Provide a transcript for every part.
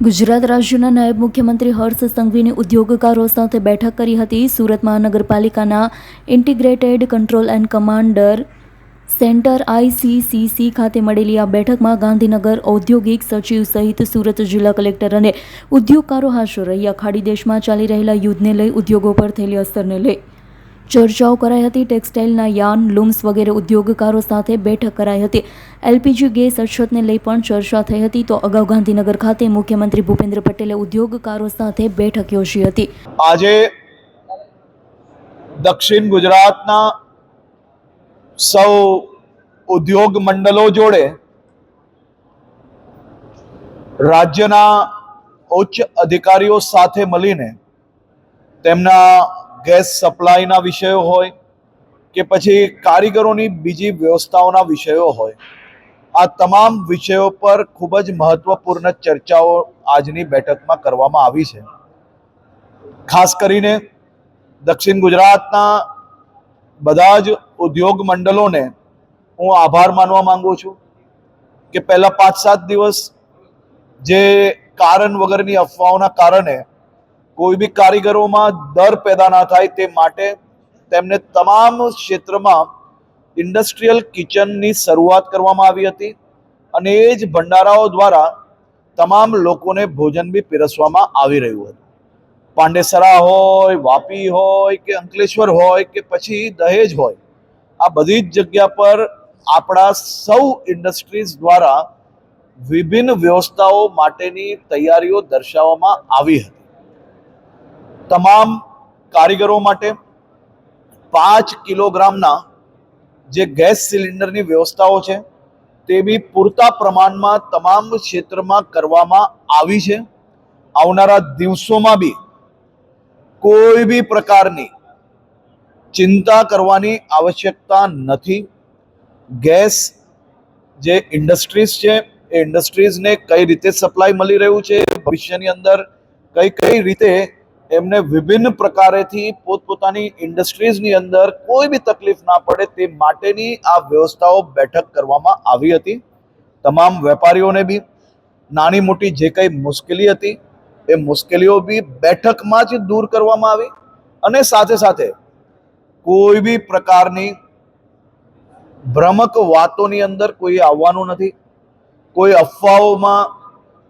ગુજરાત રાજ્યના નાયબ મુખ્યમંત્રી હર્ષ સંઘવીની ઉદ્યોગકારો સાથે બેઠક કરી હતી. સુરત મહાનગરપાલિકાના integrated control and commander centre ICCC ખાતે મળેલી આ બેઠકમાં ગાંધીનગર ઔદ્યોગિક સચિવ સહિત સુરત જિલ્લા કલેક્ટર અને ઉદ્યોગકારો હાજર રહ્યા. ખાડી દેશમાં ચાલી રહેલા યુદ્ધને લઈ ઉદ્યોગો પર થયેલી અસરને લઈ ચર્ચાઓ કરાઈ હતી. ટેક્સટાઇલના યાર્ન, લૂમ્સ વગેરે ઉદ્યોગકારો સાથે બેઠક કરાઈ હતી. LPG ગેસ અછતને લઈ પણ ચર્ચા થઈ હતી. તો અગાઉ ગાંધીનગર ખાતે મુખ્યમંત્રી ભૂપેન્દ્ર પટેલે ઉદ્યોગકારો સાથે બેઠક યોજી હતી. આજે દક્ષિણ ગુજરાતના સૌ ઉદ્યોગ મંડળો જોડે રાજ્યના ઉચ્ચ અધિકારીઓ સાથે મળીને તેમના ગેસ સપ્લાયના વિષયો હોય કે પછી કારીગરોની બીજી વ્યવસ્થાઓના વિષયો હોય, આ તમામ વિષયો પર ખૂબ જ મહત્વપૂર્ણ ચર્ચાઓ આજની બેઠકમાં કરવામાં આવી છે. ખાસ કરીને દક્ષિણ ગુજરાતના બધા જ ઉદ્યોગ મંડળોને હું આભાર માનવા માંગુ છું કે પહેલા 5-7 દિવસ જે કારણ વગરની અફવાઓના કારણે કોઈ બી કારીગરોમાં ડર પેદા ના થાય તે માટે તેમને તમામ ક્ષેત્રમાં ઇન્ડસ્ટ્રીયલ કિચનની શરૂઆત કરવામાં આવી હતી અને એ જ ભંડારાઓ દ્વારા તમામ લોકોને ભોજન બી પીરસવામાં આવી રહ્યું હતું. પાંડેસરા હોય, વાપી હોય કે અંકલેશ્વર હોય કે પછી દહેજ હોય, આ બધી જ જગ્યા પર આપણા સૌ ઇન્ડસ્ટ્રીઝ દ્વારા વિભિન્ન વ્યવસ્થાઓ માટેની તૈયારીઓ દર્શાવવામાં આવી હતી. તમામ કારીગરો માટે 5 કિલોગ્રામના જે ગેસ સિલિન્ડરની વ્યવસ્થાઓ છે તે બી પૂરતા પ્રમાણમાં તમામ ક્ષેત્રમાં કરવામાં આવી છે. આવનારા દિવસોમાં બી કોઈ બી પ્રકારની ચિંતા કરવાની આવશ્યકતા નથી. ગેસ જે ઇન્ડસ્ટ્રીઝ છે એ ઇન્ડસ્ટ્રીઝને કઈ રીતે સપ્લાય મળી રહ્યું છે, ભવિષ્યની અંદર કઈ રીતે એમને વિભિન્ન પ્રકારેથી પોતપોતાની ઇન્ડસ્ટ્રીઝની અંદર કોઈ બી તકલીફ ના પડે તે માટેની આ વ્યવસ્થાઓ બેઠક કરવામાં આવી હતી. તમામ વેપારીઓને બી નાની મોટી જે કંઈ મુશ્કેલી હતી એ મુશ્કેલીઓ બી બેઠકમાં જ દૂર કરવામાં આવી અને સાથે સાથે કોઈ બી પ્રકારની ભ્રામક વાતોની અંદર કોઈ આવવાનું નથી. કોઈ અફવાઓમાં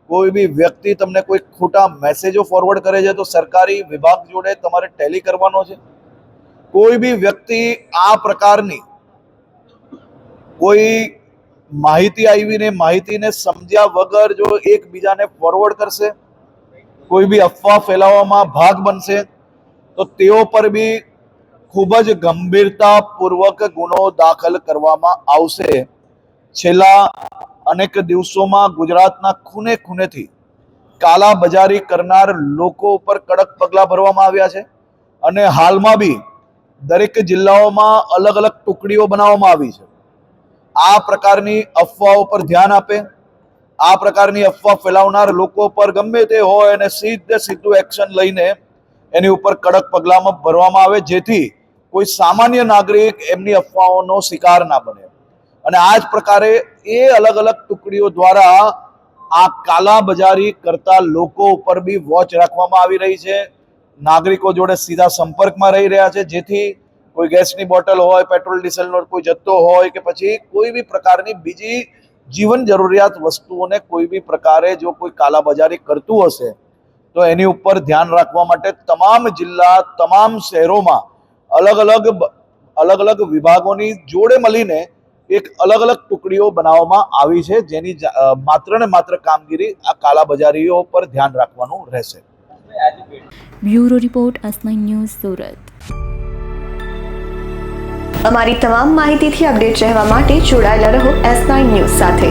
કોઈ બી વ્યક્તિ તમને કોઈ ખોટા મેસેજો ફોરવર્ડ કરે છે તો સરકારી વિભાગ જોડે તમારે ટેલી કરવાનો છે. કોઈ બી વ્યક્તિ આ પ્રકારની કોઈ માહિતી આવીને માહિતીને સમજ્યા વગર જો એકબીજાને ફોરવર્ડ કરશે, કોઈ બી અફવા ફેલાવવામાં ભાગ બનશે તો તેઓ પર બી ખૂબ જ ગંભીરતાપૂર્વક ગુનો દાખલ કરવામાં આવશે. છેલ્લા અનેક દિવસોમાં ગુજરાતના ખૂણે ખૂણેથી કાલાબજારી કરનાર લોકો ઉપર કડક પગલાં ભરવામાં આવ્યા છે અને હાલમાં બી દરેક જિલ્લાઓમાં અલગ અલગ ટુકડીઓ બનાવવામાં આવી છે. આ પ્રકારની અફવાઓ પર ધ્યાન આપે, આ પ્રકારની અફવા ફેલાવનાર લોકો પર ગમે તે હોય અને સીધું એક્શન લઈને એની ઉપર કડક પગલાં ભરવામાં આવે, જેથી કોઈ સામાન્ય નાગરિક એમની અફવાઓનો શિકાર ના બને. અને આ જ પ્રકારે એ અલગ અલગ ટુકડીઓ દ્વારા આ કાલાબજારી કરતા લોકો ઉપર બી વોચ રાખવામાં આવી રહી છે. નાગરિકો જોડે સીધા સંપર્કમાં રહી રહ્યા છે, જેથી કોઈ ગેસની બોટલ હોય, પેટ્રોલ ડીઝલનો કોઈ જથ્થો હોય કે પછી કોઈ બી પ્રકારની બીજી જીવન જરૂરિયાત વસ્તુઓને કોઈ બી પ્રકારે જો કોઈ કાલાબજારી કરતું હશે તો એની ઉપર ધ્યાન રાખવા માટે તમામ જિલ્લા, તમામ શહેરોમાં અલગ અલગ વિભાગોની જોડે મળીને એક અલગ અલગ ટુકડીઓ બનાવવામાં આવી છે, જેની માત્ર ને માત્ર કામગીરી આ કાલાબજારીઓ પર ધ્યાન રાખવાનું રહેશે. Bureau report S9 news Surat. અમારી તમામ માહિતીથી અપડેટ રહેવા માટે જોડાયેલા રહો S9 ન્યૂઝ સાથે.